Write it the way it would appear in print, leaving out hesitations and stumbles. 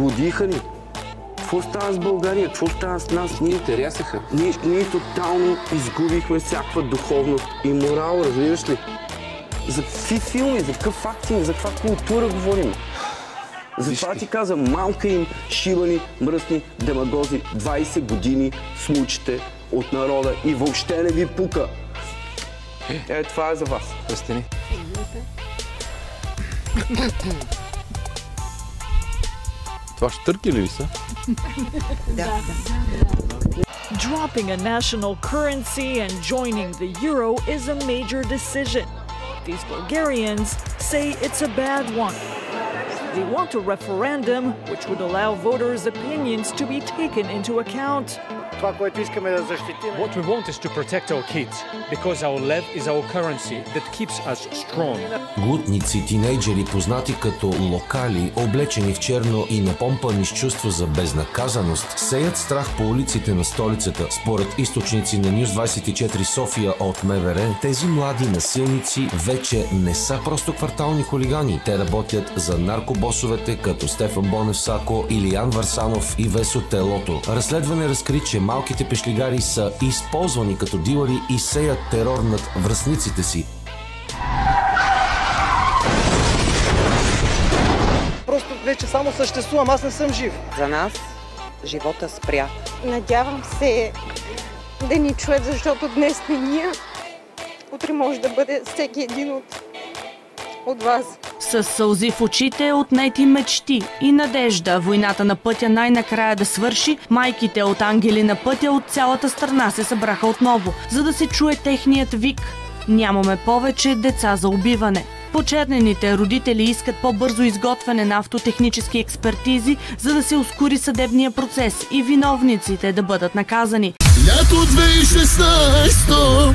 Освободиха ни. Какво става с България? Какво става с нас? Ние терясаха. Ние тотално изгубихме всякаква духовност и морал, разбираш ли? За какви филми, за какъв акцинг, за каква култура говорим? Затова ти каза, малка им, шибани, мръсни демагози, 20 години смучите от народа и въобще не ви пука. Това е за вас. Престани. Това щърки ли са? Да. Dropping a national currency and joining the euro is a major decision. These Bulgarians say it's a bad one. They want a referendum which would allow voters' opinions to be taken into account. What we want is to protect our kids because our lev is our currency that keeps us strong. Глутници, тинейджери, познати като локали, облечени в черно и напомпани с чувство за безнаказаност, сеят страх по улиците на столицата. Според източници на News 24 София от МВР, тези млади насилници вече не са просто квартални хулигани. Те работят за наркобосовете като Стефан Бонев Сако, Илиян Варсанов и Весо Телото. Разследване разкри, че малките пешлигари са използвани като дилъри и сеят терор над връстниците си. Просто вече само съществувам, аз не съм жив. За нас живота спря. Надявам се да ни чуят, защото днес сме ние. Утре може да бъде всеки един от вас. С сълзи в очите, отнети мечти и надежда войната на пътя най-накрая да свърши, майките от ангели на пътя от цялата страна се събраха отново, за да се чуе техният вик. Нямаме повече деца за убиване. Почернените родители искат по-бързо изготвяне на автотехнически експертизи, за да се ускори съдебния процес и виновниците да бъдат наказани. Лято 2016